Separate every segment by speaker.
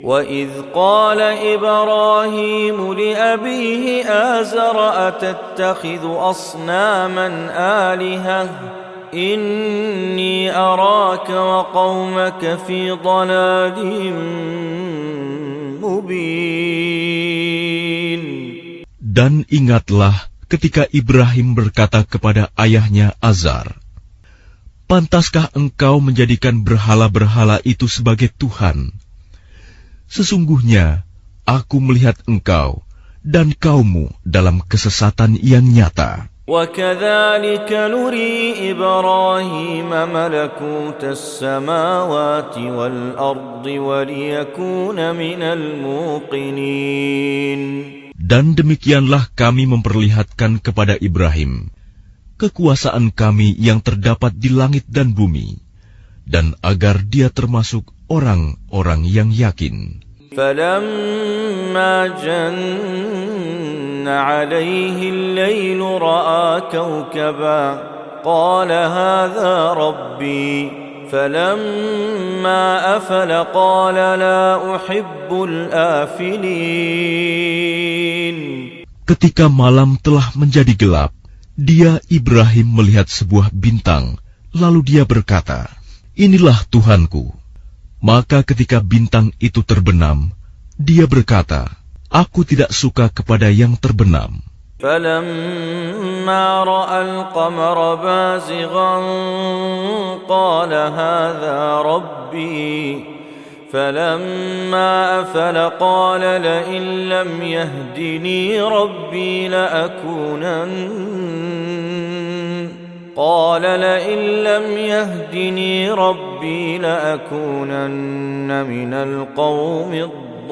Speaker 1: وَإِذْ قَالَ إِبْرَاهِيمُ لِأَبِيهِ آزَرَ أَتَتَّخِذُ أَصْنَامًا آلِهَةً إِنِّي أَرَاكَ وَقَوْمَكَ فِي ضَلَالٍ مُبِينٍ.
Speaker 2: Dan ingatlah ketika Ibrahim berkata kepada ayahnya Azar, "Pantaskah engkau menjadikan berhala-berhala itu sebagai Tuhan? Sesungguhnya aku melihat engkau dan kaummu dalam kesesatan yang nyata."
Speaker 1: وَكَذَلِكَ نُرِي إِبْرَاهِيمَ مَلَكُوتَ السَّمَاوَاتِ وَالْأَرْضِ وَلِيَكُونَ مِنَ الْمُوقِنِينَ.
Speaker 2: Dan demikianlah kami memperlihatkan kepada Ibrahim kekuasaan kami yang terdapat di langit dan bumi, dan agar dia termasuk orang-orang yang yakin.
Speaker 1: فَلَمَّا جَنَّ عَلَيْهِ اللَّيْلُ رَأَى كَوْكَبًا قَالَ هَذَا رَبِّي فَلَمَّا أَفَلَ قَالَ لَا أُحِبُّ الْآفِلِينَ.
Speaker 2: Ketika malam telah menjadi gelap, dia Ibrahim melihat sebuah bintang, lalu dia berkata, "Inilah Tuhanku." Maka ketika bintang itu terbenam, dia berkata, "Aku tidak suka kepada yang terbenam."
Speaker 1: فَلَمَّا رَأَى الْقَمَرَ بَازِغًا قَالَ هَذَا رَبِّي فَلَمَّا أَفَلَ قَالَ لَئِن لَّمْ يَهْدِنِي رَبِّي لَأَكُونَنَّ مِنَ الْقَوْمِ الضَّالِّينَ.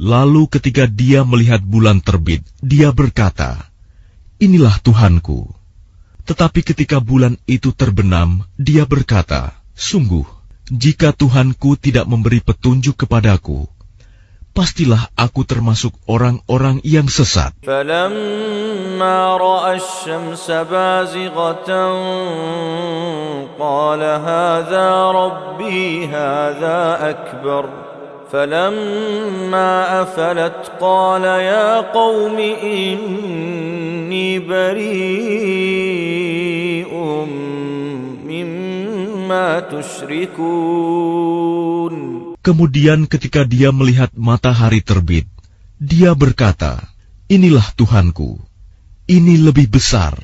Speaker 2: Lalu ketika dia melihat bulan terbit, dia berkata, "Inilah Tuhanku." Tetapi ketika bulan itu terbenam, dia berkata, "Sungguh, jika Tuhanku tidak memberi petunjuk kepadaku, pastilah aku termasuk orang-orang yang sesat."
Speaker 1: فَلَمَّا رَأَى الشَّمْسَ بَازِغَةً قَالَ هَذَا رَبِّي هَذَا أَكْبَرُ فَلَمَّا أَفَلَتْ قَالَ يَا قَوْمِ إِنِّي بَرِيءٌ مِّمَّا تُشْرِكُونَ.
Speaker 2: Kemudian ketika dia melihat matahari terbit, dia berkata, "Inilah Tuhanku, ini lebih besar."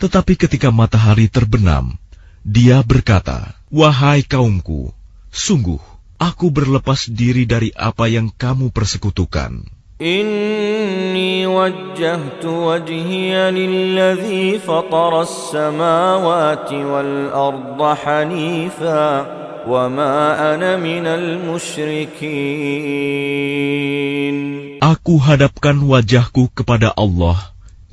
Speaker 2: Tetapi ketika matahari terbenam, dia berkata, "Wahai kaumku, sungguh aku berlepas diri dari apa yang kamu persekutukan.
Speaker 1: Inni wajjahtu wajhiya lilladzi fatara as-samawati wal arda hanifa wa ma ana minal musyrikin."
Speaker 2: Aku hadapkan wajahku kepada Allah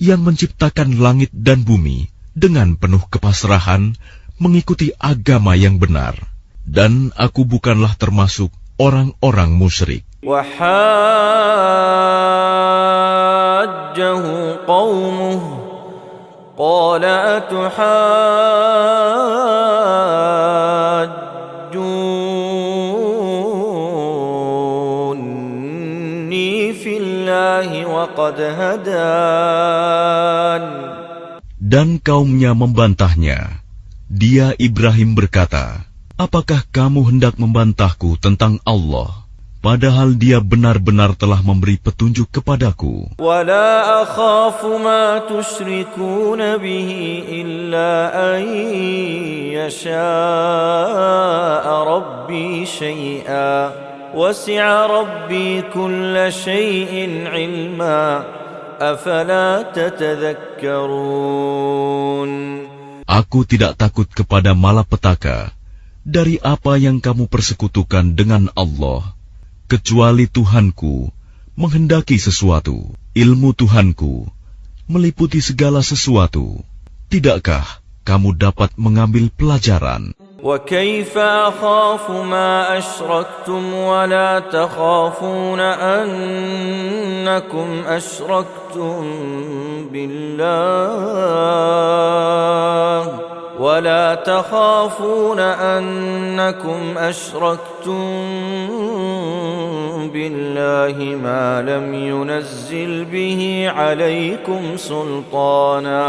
Speaker 2: yang menciptakan langit dan bumi dengan penuh kepasrahan mengikuti agama yang benar, dan aku bukanlah termasuk orang-orang musyrik.
Speaker 1: وحاجه قومه قال أتحاجوني في الله وقد هدان.
Speaker 2: Dan kaumnya membantahnya. Dia Ibrahim berkata, "Apakah kamu hendak membantahku tentang Allah, padahal dia benar-benar telah memberi petunjuk kepadaku?"
Speaker 1: وَلَا أَخَافُ مَا تُشْرِكُونَ بِهِ إِلَّا أَن يَشَاءَ رَبِّي شَيْئًا وَسِعَ رَبِّي كُلَّ شَيْءٍ عِلْمًا أَفَلَا تَتَذَكَّرُونَ.
Speaker 2: Aku tidak takut kepada malapetaka dari apa yang kamu persekutukan dengan Allah, kecuali Tuhanku menghendaki sesuatu. Ilmu Tuhanku meliputi segala sesuatu. Tidakkah kamu dapat mengambil pelajaran?
Speaker 1: وَكَيْفَ أَخَافُ مَا أَشْرَكْتُمْ وَلَا تَخَافُونَ أَنَّكُمْ أَشْرَكْتُمْ بِاللَّهِ ولا تخافون أنكم أشركتم بالله ما لم ينزل به عليكم سلطانا.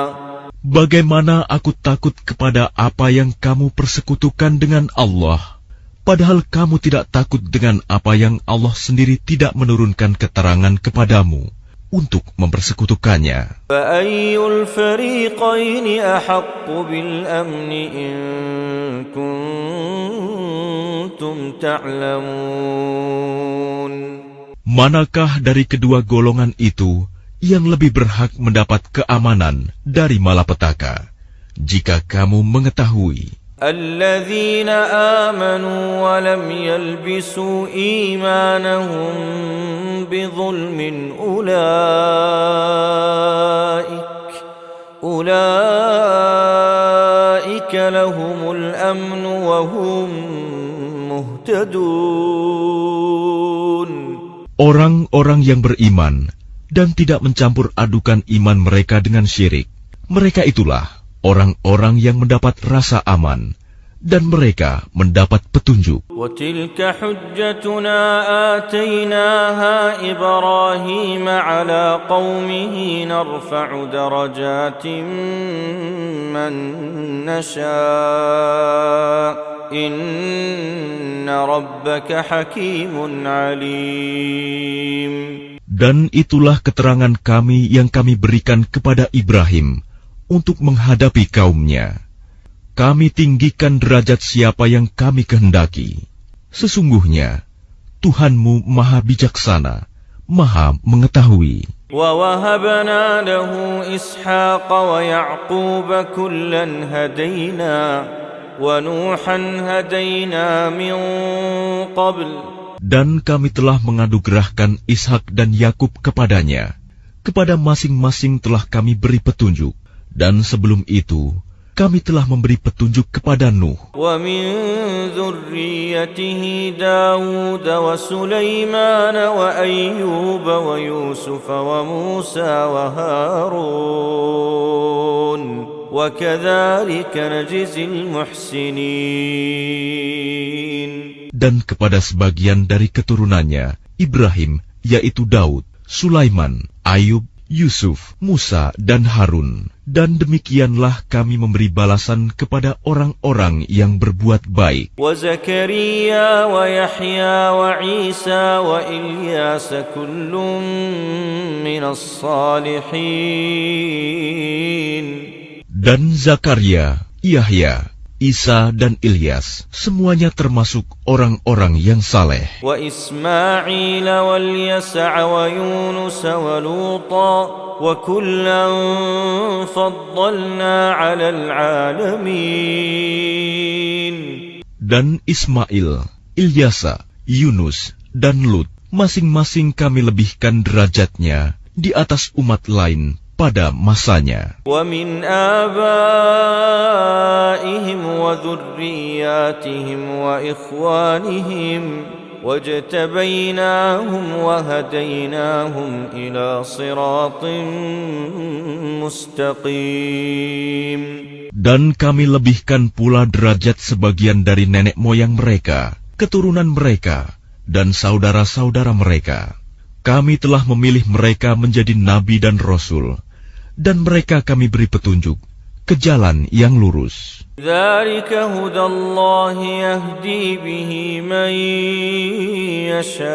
Speaker 2: Bagaimana aku takut kepada apa yang kamu persekutukan dengan Allah, padahal kamu tidak takut dengan apa yang Allah sendiri tidak menurunkan keterangan kepadamu untuk mempersekutukannya.
Speaker 1: فأي الفريقين أحق بالأمن إن كنتم تعلمون.
Speaker 2: Manakah dari kedua golongan itu yang lebih berhak mendapat keamanan dari malapetaka, jika kamu mengetahui?
Speaker 1: الذين آمنوا ولم يلبسوا إيمانهم بظلم أولئك لهم الأمن وهم مهتدون.
Speaker 2: Orang-orang yang beriman dan tidak mencampur adukan iman mereka dengan syirik, mereka itulah orang-orang yang mendapat rasa aman, dan mereka mendapat petunjuk.
Speaker 1: وَتِلْكَ حُجَّتُنَا آتَيْنَاهَا إِبْرَاهِيمَ عَلَى قَوْمِهِ نَرْفَعُ دَرَجَاتٍ مَّن نَّشَاءُ إِنَّ رَبَّكَ حَكِيمٌ عَلِيمٌ.
Speaker 2: Dan itulah keterangan kami yang kami berikan kepada Ibrahim untuk menghadapi kaumnya. Kami tinggikan derajat siapa yang kami kehendaki. Sesungguhnya Tuhanmu Maha Bijaksana, Maha Mengetahui.
Speaker 1: وَوَهَبْنَا لَهُ إِسْحَاقَ وَيَعْقُوبَ كُلًّا هَدَيْنَا وَنُوحًا هَدَيْنَا مِن قَبْلُ.
Speaker 2: Dan kami telah menganugerahkan Ishak dan Yakub kepadanya. Kepada masing-masing telah kami beri petunjuk. Dan sebelum itu, kami telah memberi petunjuk kepada Nuh.
Speaker 1: وَمِن ذُرِّيَّتِهِ دَاوُودَ وَسُلَيْمَانَ وَأَيُّوبَ وَيُوسُفَ وَمُوسَى وَهَارُونَ وَكَذَلِكَ نَجْزِي الْمُحْسِنِينَ.
Speaker 2: Dan kepada sebagian dari keturunannya, Ibrahim, yaitu Daud, Sulaiman, Ayub, Yusuf, Musa, dan Harun. Dan demikianlah kami memberi balasan kepada orang-orang yang berbuat baik.
Speaker 1: وَزَكَرِيَّا وَيَحْيَى وَعِيسَى وَإِلْيَاسَ كُلٌّ مِّنَ الصَّالِحِينَ.
Speaker 2: Dan Zakaria, Yahya, Isa, dan Ilyas, semuanya termasuk orang-orang yang saleh.
Speaker 1: وَإِسْمَاعِيلَ وَالْيَسَعَ وَيُونُسَ وَلُوطًا وَكُلًّا فَضَّلْنَا عَلَى الْعَالَمِينَ. Dan
Speaker 2: Ismail, Ilyasa, Yunus, dan Lut, masing-masing kami lebihkan derajatnya di atas umat lain pada masanya.
Speaker 1: وَمِنْ آبَائِهِمْ وَذُرِّيَّاتِهِمْ وَإِخْوَانِهِمْ وَاجْتَبَيْنَاهُمْ وَهَدَيْنَاهُمْ إِلَى صِرَاطٍ مُسْتَقِيمٍ.
Speaker 2: Dan kami lebihkan pula derajat sebagian dari nenek moyang mereka, keturunan mereka, dan saudara-saudara mereka. Kami telah memilih mereka menjadi nabi dan rasul, dan mereka kami beri petunjuk ke jalan yang lurus.
Speaker 1: ذَلِكَ هُدَى اللَّهِ يَهْدِي بِهِ مَن يَشَاءُ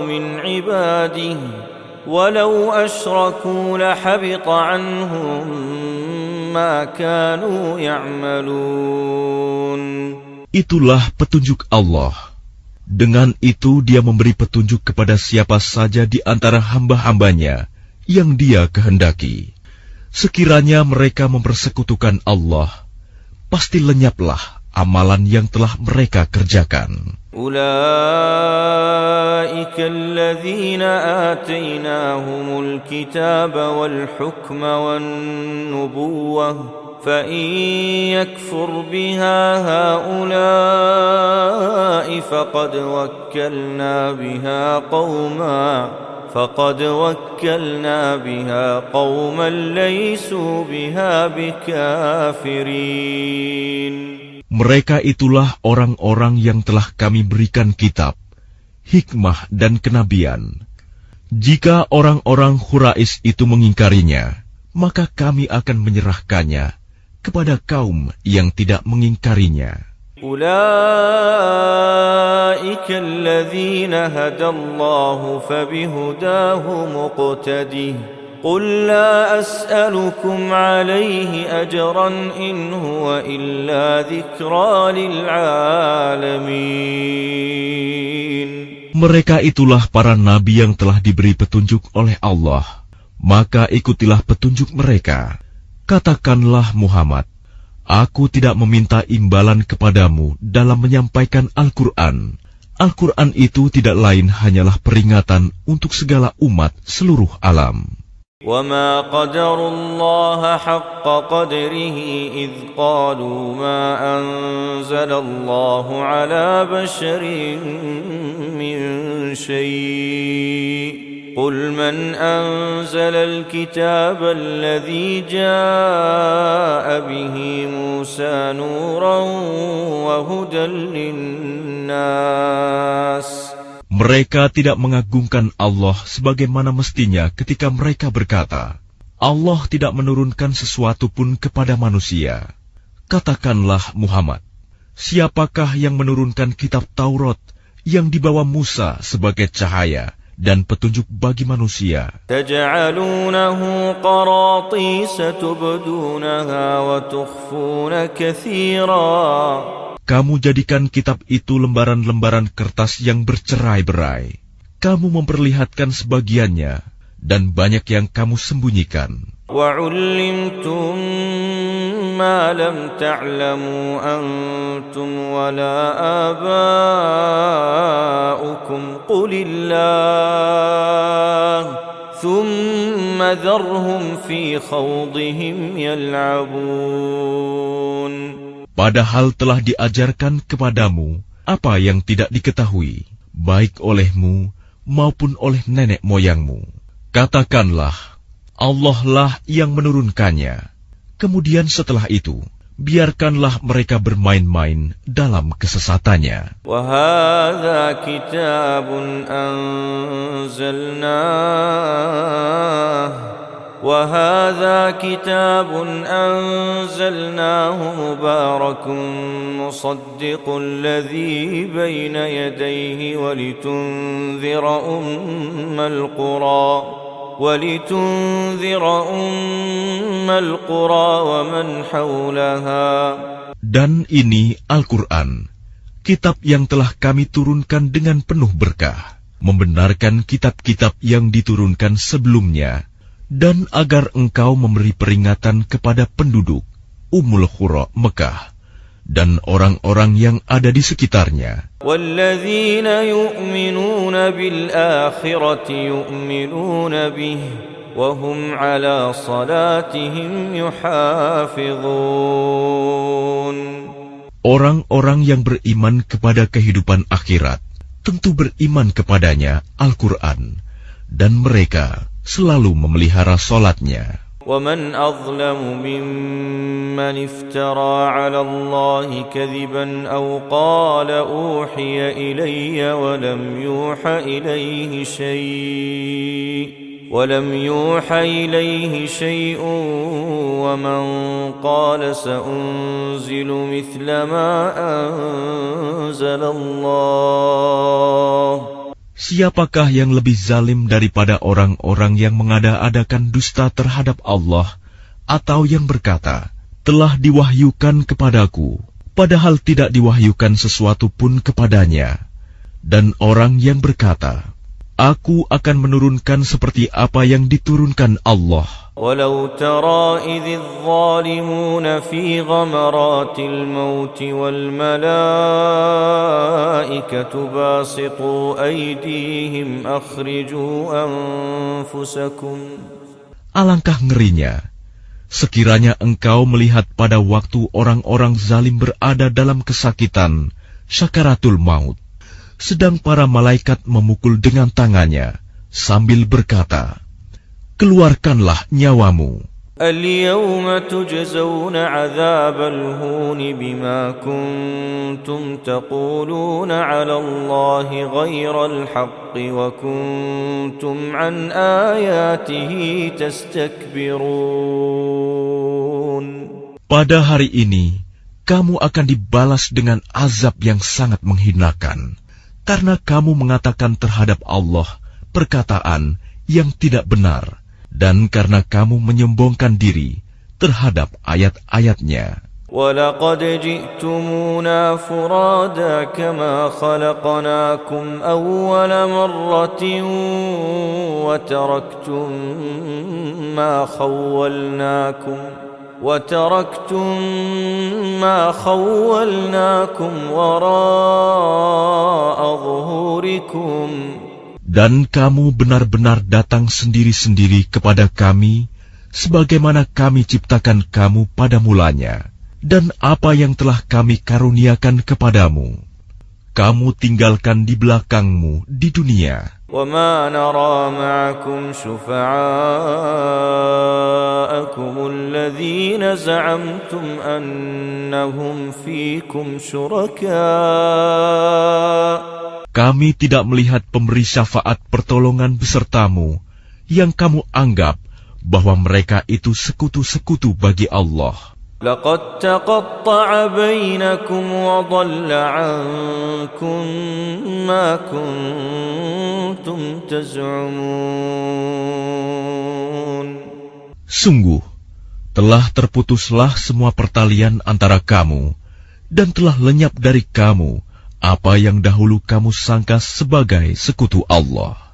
Speaker 1: مِنْ عِبَادِهِ وَلَوْ أَشْرَكُوا لَحَبِطَ عَنْهُم مَّا كَانُوا يَعْمَلُونَ.
Speaker 2: Itulah petunjuk Allah. Dengan itu Dia memberi petunjuk kepada siapa saja di antara hamba-hambanya yang Dia kehendaki. Sekiranya mereka mempersekutukan Allah, pasti lenyaplah amalan yang telah mereka kerjakan.
Speaker 1: أُولَئِكَ الَّذِينَ آتَيْنَاهُمُ الْكِتَابَ وَالْحُكْمَ وَالنُّبُوَّةَ فَإِن يَكْفُرْ بِهَا هَؤُلَاءِ فَقَدْ وَكَّلْنَا بِهَا قَوْمًا فقد وكلنا بها قوما ليسوا بها بكافرين.
Speaker 2: Mereka itulah orang-orang yang telah kami berikan kitab, hikmah dan kenabian. Jika orang-orang Quraisy itu mengingkarinya, maka kami akan menyerahkannya kepada kaum yang tidak mengingkarinya.
Speaker 1: Ulaika alladzina hadallahu fabihudahu muqtadih. قل لا أسألكم عليه أجرا إن هو إلا ذكرى للعالمين.
Speaker 2: Mereka itulah para nabi yang telah diberi petunjuk oleh Allah. Maka ikutilah petunjuk mereka. Katakanlah Muhammad, aku tidak meminta imbalan kepadamu dalam menyampaikan Al-Quran. Al-Quran itu tidak lain hanyalah peringatan untuk segala umat seluruh alam.
Speaker 1: وَمَا قَدَرُوا اللَّهَ حَقَّ قَدْرِهِ إِذْ قَالُوا مَا أَنزَلَ اللَّهُ عَلَى بَشَرٍ مِّن شَيْءٍ قُلْ مَنْ أَنزَلَ الْكِتَابَ الَّذِي جَاءَ بِهِ مُوسَى نُورًا وَهُدًى لِّلنَّاسِ.
Speaker 2: Mereka tidak mengagungkan Allah sebagaimana mestinya ketika mereka berkata, Allah tidak menurunkan sesuatu pun kepada manusia. Katakanlah Muhammad, siapakah yang menurunkan kitab Taurat yang dibawa Musa sebagai cahaya dan petunjuk bagi manusia?
Speaker 1: Taj'alunahu qaratisa tubdunaha wa tukhfuna katsira.
Speaker 2: Kamu jadikan kitab itu lembaran-lembaran kertas yang bercerai-berai. Kamu memperlihatkan sebagiannya, dan banyak yang kamu sembunyikan.
Speaker 1: وَعُلِّمْتُمْ مَا لَمْ تَعْلَمُوا أَنْتُمْ وَلَا آبَاؤُكُمْ قُلِ اللَّهُ ثُمَّ ذَرْهُمْ فِي خَوْضِهِمْ يَلْعَبُونَ.
Speaker 2: Padahal telah diajarkan kepadamu apa yang tidak diketahui, baik olehmu maupun oleh nenek moyangmu. Katakanlah, Allah lah yang menurunkannya. Kemudian setelah itu, biarkanlah mereka bermain-main dalam kesesatannya.
Speaker 1: وَهَذَا كِتَابٌ أنزلناه مبارك مصدق الذي بين يديه ولتنذر أم القرى ومن حولها.
Speaker 2: Dan ini Al-Quran, kitab yang telah kami turunkan dengan penuh berkah, membenarkan kitab-kitab yang diturunkan sebelumnya, dan agar engkau memberi peringatan kepada penduduk Ummul Qura Mekah dan orang-orang yang ada di sekitarnya.
Speaker 1: وَالَّذِينَ يُؤْمِنُونَ بِالْآخِرَةِ يُؤْمِنُونَ بِهِ وَهُمْ عَلَى صَلَاتِهِمْ يُحَافِظُونَ.
Speaker 2: Orang-orang yang beriman kepada kehidupan akhirat tentu beriman kepadanya Al-Quran, dan mereka selalu memelihara salatnya.
Speaker 1: وَمَنْ أَظْلَمُ مِمَّنِ افْتَرَى عَلَى اللَّهِ كَذِبًا أَوْ قَالَ أُوحِيَ إِلَيَّ وَلَمْ يُوحَ إِلَيْهِ شَيْءٌ وَمَنْ قَالَ سَأُنْزِلُ مِثْلَ مَا أَنْزَلَ اللَّهُ.
Speaker 2: Siapakah yang lebih zalim daripada orang-orang yang mengada-adakan dusta terhadap Allah, atau yang berkata, telah diwahyukan kepadaku, padahal tidak diwahyukan sesuatu pun kepadanya, dan orang yang berkata, aku akan menurunkan seperti apa yang diturunkan Allah.
Speaker 1: ولو ترى إذ الظالمون في غمرات الموت والملائكة باسطوا أيديهم أخرجوا أنفسكم.
Speaker 2: Alangkah ngerinya sekiranya engkau melihat pada waktu orang-orang zalim berada dalam kesakitan syakaratul maut, sedang para malaikat memukul dengan tangannya, sambil berkata, "Keluarkanlah nyawamu.
Speaker 1: اليوم تجزون عذاب الهون بما كنتم تقولون على الله غير الحق وكنتم عن آياته تستكبرون."
Speaker 2: Pada hari ini, kamu akan dibalas dengan azab yang sangat menghinakan, karena kamu mengatakan terhadap Allah perkataan yang tidak benar, dan karena kamu menyombongkan diri terhadap ayat-ayatnya.
Speaker 1: وَلَقَدْ جِئْتُمُونَا فُرَادَى كَمَا خَلَقْنَاكُمْ أَوَّلَ مَرَّةٍ وَتَرَكْتُم مَّا خَوَّلْنَاكُمْ وَرَاءَ ظُهُورِكُمْ.
Speaker 2: Dan kamu benar-benar datang sendiri-sendiri kepada kami, sebagaimana kami ciptakan kamu pada mulanya, dan apa yang telah kami karuniakan kepadamu, kamu tinggalkan di belakangmu di dunia.
Speaker 1: وَمَا نَرَى مَعَكُمْ شُفَعَاءَكُمُ الَّذِينَ زَعَمْتُمْ أَنَّهُمْ فِيكُمْ شُرَكَاءُ.
Speaker 2: Kami tidak melihat pemberi syafaat pertolongan besertamu, yang kamu anggap bahwa mereka itu sekutu-sekutu bagi Allah.
Speaker 1: لَقَدْ تَقَطَّعَ بَيْنَكُمْ وَضَلَّ عَنكُمْ مَا كُنْتُمْ تَزْعُمُونَ.
Speaker 2: Sungguh, telah terputuslah semua pertalian antara kamu, dan telah lenyap dari kamu apa yang dahulu kamu sangka sebagai sekutu Allah.